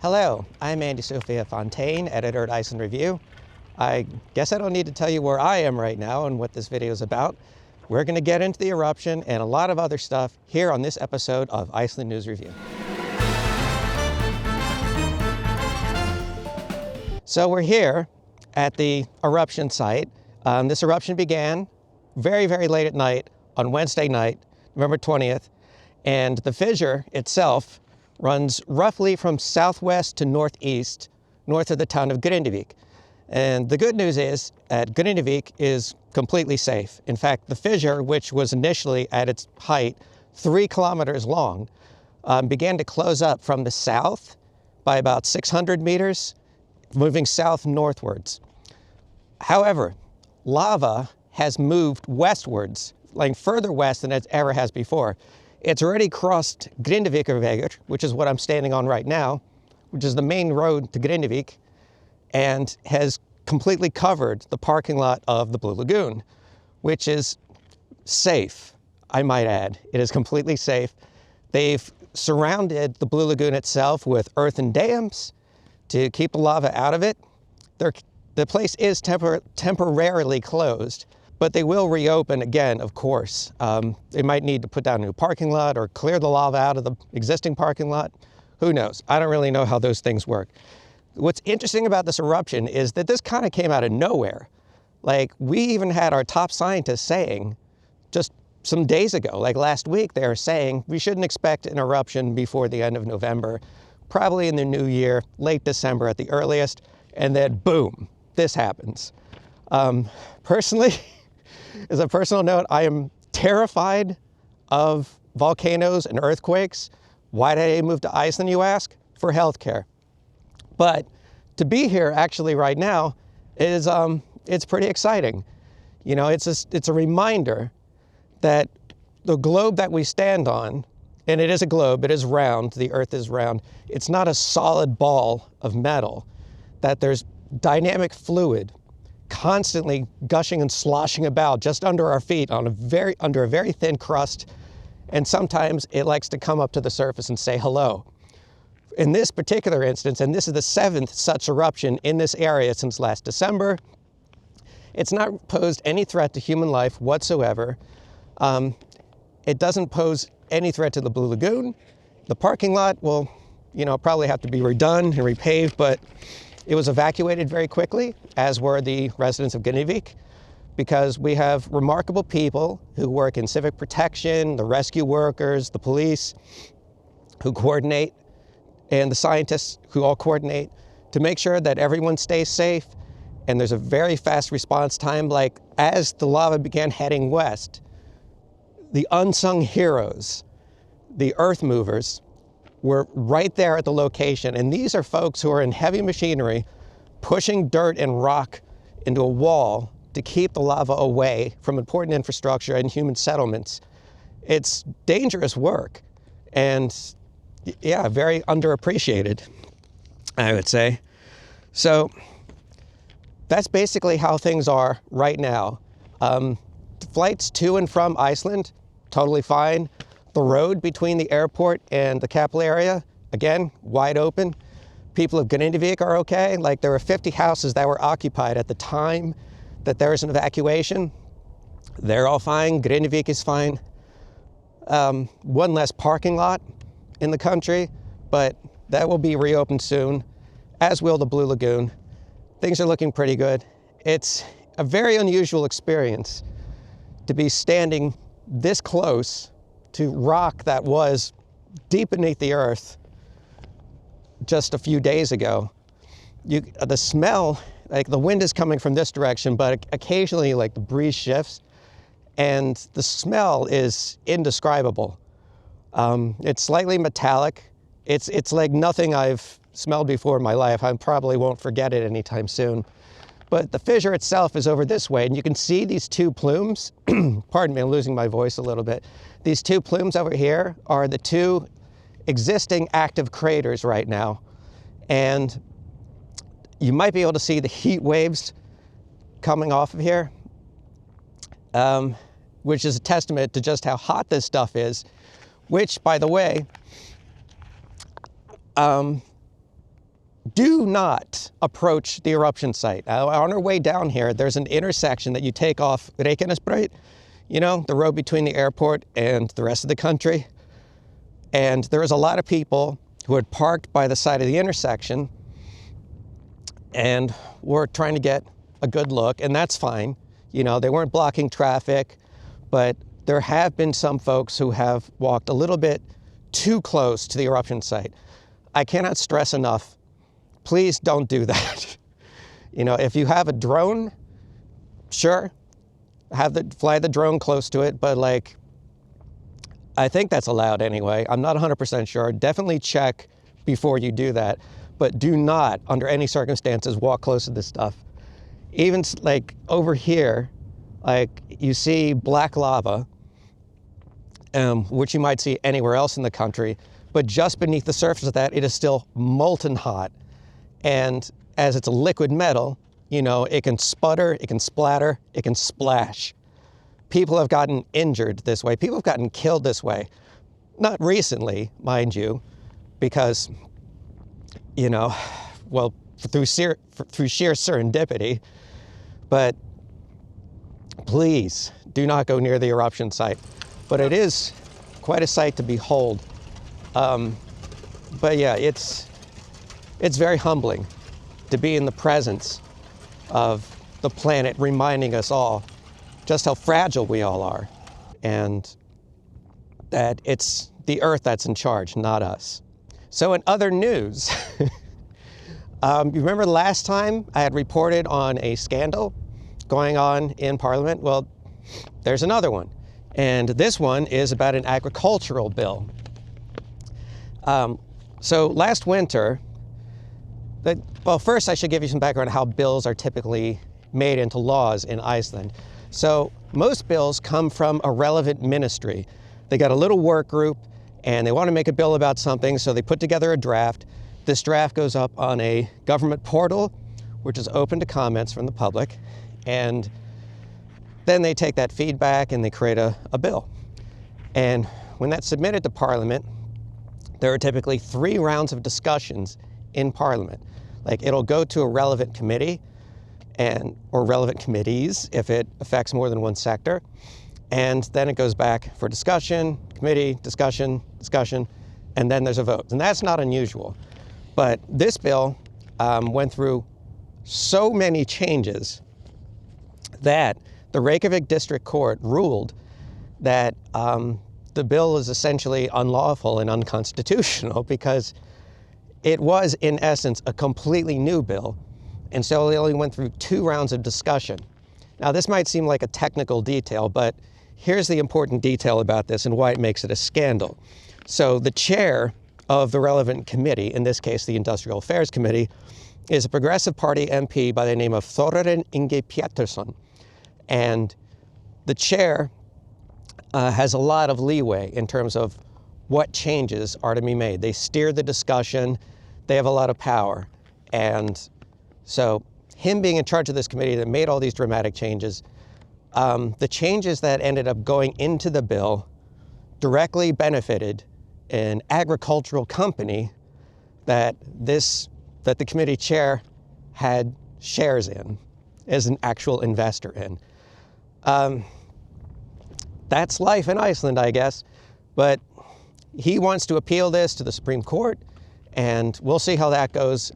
Hello, I'm Sophia Fontaine, editor at Iceland Review. I guess I don't need to tell you where I am right now and what this video is about. We're going to get into the eruption and a lot of other stuff here on this episode of Iceland News Review. So we're here at the eruption site. This eruption began very, very late at night on Wednesday night, November 20th, and the fissure itself runs roughly from southwest to northeast, north of the town of Grindavik. And the good news is that Grindavik is completely safe. In fact, the fissure, which was initially at its height 3 kilometers long, began to close up from the south by about 600 meters, moving south northwards. However, lava has moved westwards, like further west than it ever has before. It's already crossed Grindavíkurvegur, which is what I'm standing on right now, which is the main road to Grindavik, and has completely covered the parking lot of the Blue Lagoon, which is safe, I might add. It is completely safe. They've surrounded the Blue Lagoon itself with earthen dams to keep the lava out of it. The place is temporarily closed, but they will reopen again, of course. They might need to put down a new parking lot or clear the lava out of the existing parking lot. Who knows? I don't really know how those things work. What's interesting about this eruption is that this kind of came out of nowhere. Like, we even had our top scientists saying just some days ago, like last week, they were saying we shouldn't expect an eruption before the end of November, probably in the new year, late December at the earliest, and then boom, this happens. Personally, as a personal note, I am terrified of volcanoes and earthquakes. Why did I move to Iceland, you ask? For healthcare. But to be here actually right now is it's pretty exciting. You know, it's a reminder that the globe that we stand on, and it is a globe, it is round, the earth is round, it's not a solid ball of metal, that there's dynamic fluid constantly gushing and sloshing about just under our feet on under a very thin crust, and sometimes it likes to come up to the surface and say hello. In this particular instance, and this is the 7th such eruption in this area since last December, it's not posed any threat to human life whatsoever. It doesn't pose any threat to the Blue Lagoon. The parking lot will, probably have to be redone and repaved, but it was evacuated very quickly, as were the residents of Grindavik, because we have remarkable people who work in civic protection, the rescue workers, the police, who coordinate, and the scientists who all coordinate to make sure that everyone stays safe. And there's a very fast response time. Like, as the lava began heading west, the unsung heroes, the earth movers, were right there at the location. And these are folks who are in heavy machinery, pushing dirt and rock into a wall to keep the lava away from important infrastructure and human settlements. It's dangerous work, and yeah, very underappreciated, I would say. So that's basically how things are right now. Flights to and from Iceland, totally fine. The road between the airport and the capital area, again, wide open. People of Grindavik are okay. Like, there were 50 houses that were occupied at the time that there was an evacuation. They're all fine. Grindavik is fine. One less parking lot in the country, but that will be reopened soon, as will the Blue Lagoon. Things are looking pretty good. It's a very unusual experience to be standing this close to rock that was deep beneath the earth just a few days ago. The smell, like, the wind is coming from this direction, but occasionally, like, the breeze shifts, and the smell is indescribable. It's slightly metallic. It's like nothing I've smelled before in my life. I probably won't forget it anytime soon. But the fissure itself is over this way, and you can see these two plumes. Pardon me, I'm losing my voice a little bit. These two plumes over here are the two existing active craters right now. And you might be able to see the heat waves coming off of here, which is a testament to just how hot this stuff is, which, by the way, do not approach the eruption site. On our way down here, there's an intersection that you take off Reykjanes, you know, the road between the airport and the rest of the country. And there was a lot of people who had parked by the side of the intersection and were trying to get a good look, and that's fine. You know, they weren't blocking traffic, but there have been some folks who have walked a little bit too close to the eruption site. I cannot stress enough, please don't do that. You know, if you have a drone, sure, fly the drone close to it, but like, I think that's allowed anyway. I'm not 100% sure. Definitely check before you do that, but do not, under any circumstances, walk close to this stuff. Even like over here, like you see black lava, which you might see anywhere else in the country, but just beneath the surface of that, it is still molten hot. And as it's a liquid metal, you know, it can sputter, it can splatter, it can splash. People have gotten injured this way. People have gotten killed this way. Not recently, mind you, because, you know, well, through sheer serendipity, but please do not go near the eruption site. But it is quite a sight to behold. But yeah, it's very humbling to be in the presence of the planet reminding us all just how fragile we all are, and that it's the Earth that's in charge, not us. So in other news, you remember last time I had reported on a scandal going on in Parliament? Well, there's another one. And this one is about an agricultural bill. So last winter, well, first I should give you some background on how bills are typically made into laws in Iceland. So most bills come from a relevant ministry. They got a little work group and they want to make a bill about something, so they put together a draft. This draft goes up on a government portal, which is open to comments from the public, and then they take that feedback and they create a bill. And when that's submitted to Parliament, there are typically 3 rounds of discussions in Parliament. Like, it'll go to a relevant committee or relevant committees if it affects more than one sector. And then it goes back for discussion, committee, discussion, and then there's a vote. And that's not unusual. But this bill went through so many changes that the Reykjavik District Court ruled that the bill is essentially unlawful and unconstitutional because it was, in essence, a completely new bill. And so they only went through 2 rounds of discussion. Now, this might seem like a technical detail, but here's the important detail about this and why it makes it a scandal. So the chair of the relevant committee, in this case, the Industrial Affairs Committee, is a Progressive Party MP by the name of Þórarinn Ingi Pétursson. And the chair has a lot of leeway in terms of what changes are to be made. They steer the discussion. They have a lot of power. And so him being in charge of this committee that made all these dramatic changes, the changes that ended up going into the bill directly benefited an agricultural company that the committee chair had shares in, as an actual investor in. That's life in Iceland, I guess. But he wants to appeal this to the Supreme Court, and we'll see how that goes.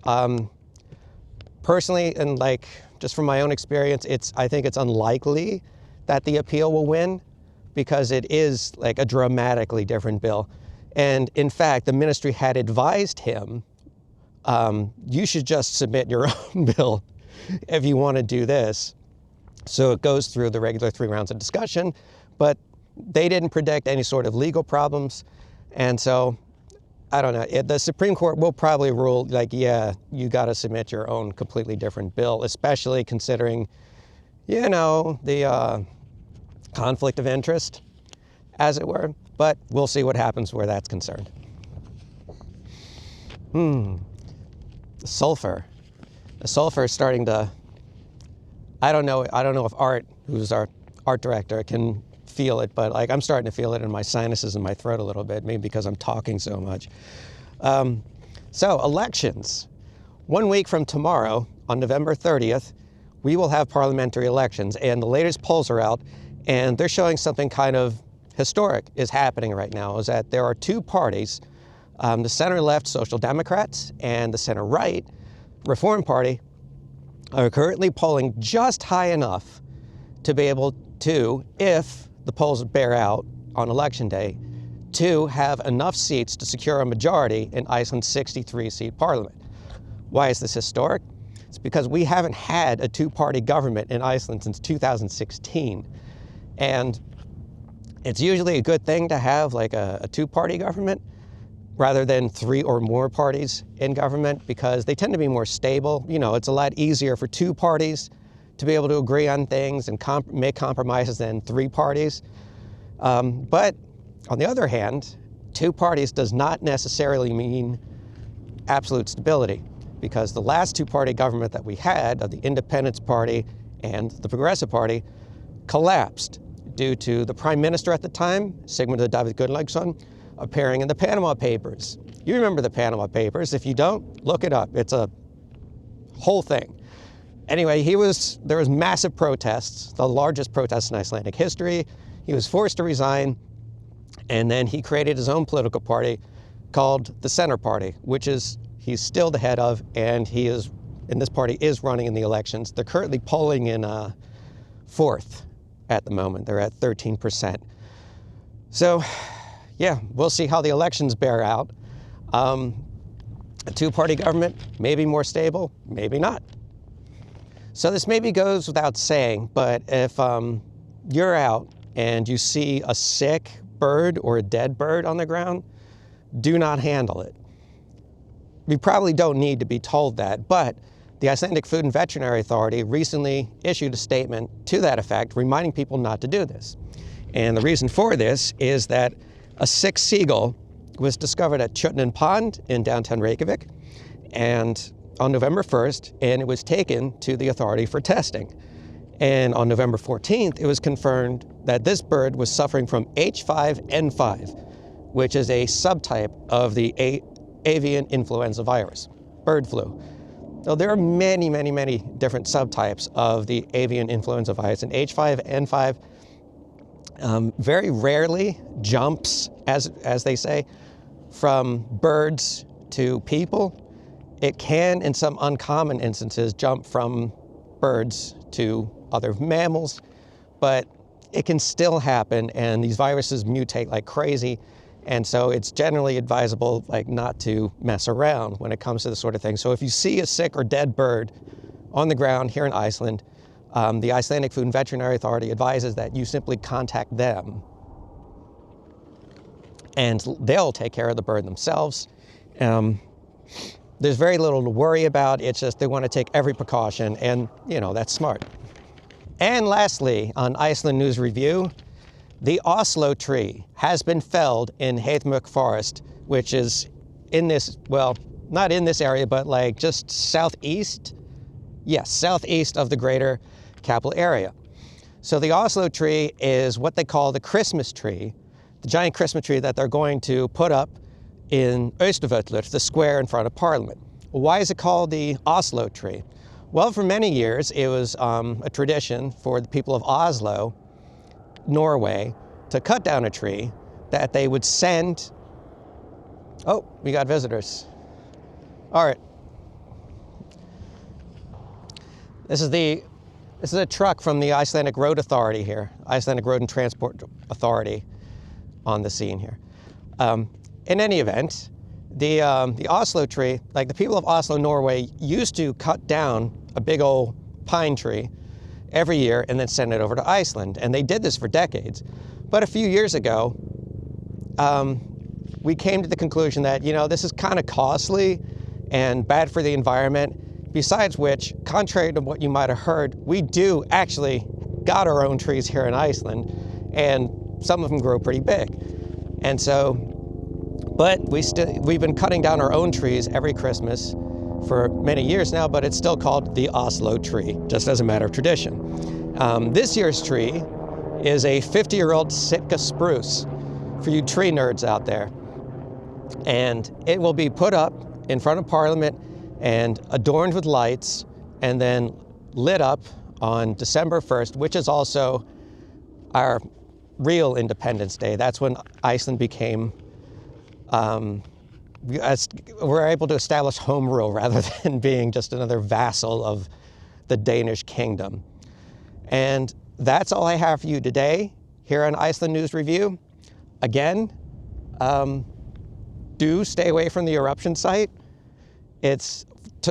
Personally, and like just from my own experience, I think it's unlikely that the appeal will win because it is like a dramatically different bill. And in fact, the ministry had advised him, you should just submit your own bill if you want to do this. So it goes through the regular 3 rounds of discussion, but they didn't predict any sort of legal problems. And so, I don't know, the Supreme Court will probably rule like, yeah, you got to submit your own completely different bill, especially considering, you know, the conflict of interest, as it were. But we'll see what happens where that's concerned. The sulfur. The sulfur is starting to, I don't know if Art, who's our art director, can feel it, but like I'm starting to feel it in my sinuses and my throat a little bit, maybe because I'm talking so much. So elections. 1 week from tomorrow, on November 30th, we will have parliamentary elections, and the latest polls are out, and they're showing something kind of historic is happening right now, is that there are two parties, the center-left Social Democrats and the center-right Reform Party, are currently polling just high enough to be able to, if the polls bear out on election day, to have enough seats to secure a majority in Iceland's 63-seat parliament. Why is this historic? It's because we haven't had a two-party government in Iceland since 2016. And it's usually a good thing to have like a two-party government rather than three or more parties in government, because they tend to be more stable. You know, it's a lot easier for two parties to be able to agree on things and make compromises than three parties. But on the other hand, two parties does not necessarily mean absolute stability, because the last two-party government that we had, of the Independence Party and the Progressive Party, collapsed due to the Prime Minister at the time, Sigmundur David Gunnlaugsson, appearing in the Panama Papers. You remember the Panama Papers. If you don't, look it up. It's a whole thing. Anyway, there was massive protests, the largest protests in Icelandic history. He was forced to resign, and then he created his own political party called the Center Party, which he's still the head of, and this party is running in the elections. They're currently polling in fourth at the moment. They're at 13%. So, yeah, we'll see how the elections bear out. A two-party government, maybe more stable, maybe not. So this maybe goes without saying, but if you're out and you see a sick bird or a dead bird on the ground, do not handle it. We probably don't need to be told that, but the Icelandic Food and Veterinary Authority recently issued a statement to that effect, reminding people not to do this. And the reason for this is that a sick seagull was discovered at Tjörnin Pond in downtown Reykjavik, and on November 1st, and it was taken to the authority for testing. And on November 14th, it was confirmed that this bird was suffering from H5N5, which is a subtype of the avian influenza virus, bird flu. So there are many, many, many different subtypes of the avian influenza virus, and H5N5 very rarely jumps, as they say, from birds to people. It can, in some uncommon instances, jump from birds to other mammals, but it can still happen, and these viruses mutate like crazy, and so it's generally advisable not to mess around when it comes to this sort of thing. So if you see a sick or dead bird on the ground here in Iceland, the Icelandic Food and Veterinary Authority advises that you simply contact them, and they'll take care of the bird themselves. There's very little to worry about. It's just they want to take every precaution, and that's smart. And lastly, on Iceland News Review, the Oslo tree has been felled in Heiðmörk Forest, which is in this, well, not in this area, but just southeast. Yes, southeast of the greater capital area. So the Oslo tree is what they call the Christmas tree, the giant Christmas tree that they're going to put up in Austurvöllur, the square in front of Parliament. Well, why is it called the Oslo tree? Well, for many years, it was a tradition for the people of Oslo, Norway, to cut down a tree that they would send. Oh, we got visitors. All right. This is a truck from the Icelandic Road Authority here, Icelandic Road and Transport Authority on the scene here. In any event, the Oslo tree, the people of Oslo, Norway, used to cut down a big old pine tree every year and then send it over to Iceland. And they did this for decades. But a few years ago, we came to the conclusion that, this is kind of costly and bad for the environment. Besides which, contrary to what you might have heard, we do actually got our own trees here in Iceland, and some of them grow pretty big. And so, but we've been cutting down our own trees every Christmas for many years now, but it's still called the Oslo tree, just as a matter of tradition. This year's tree is a 50-year-old Sitka spruce, for you tree nerds out there. And it will be put up in front of Parliament, and adorned with lights, and then lit up on December 1st, which is also our real Independence Day. That's when Iceland became, we're able to establish home rule rather than being just another vassal of the Danish kingdom. And that's all I have for you today here on Iceland News Review. Again, do stay away from the eruption site.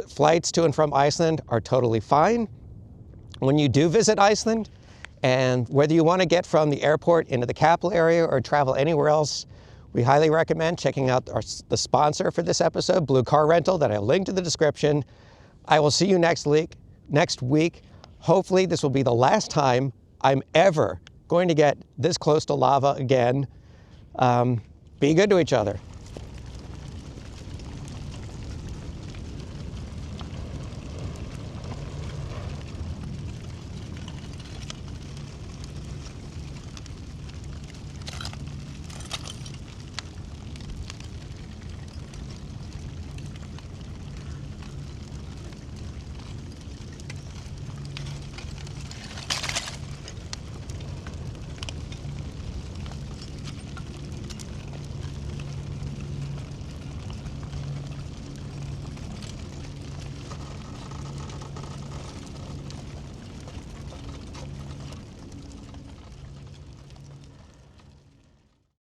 Flights to and from Iceland are totally fine. When you do visit Iceland, and whether you want to get from the airport into the capital area or travel anywhere else, we highly recommend checking out the sponsor for this episode, Blue Car Rental, that I'll link to the description. I will see you next week. Hopefully this will be the last time I'm ever going to get this close to lava again. Be good to each other.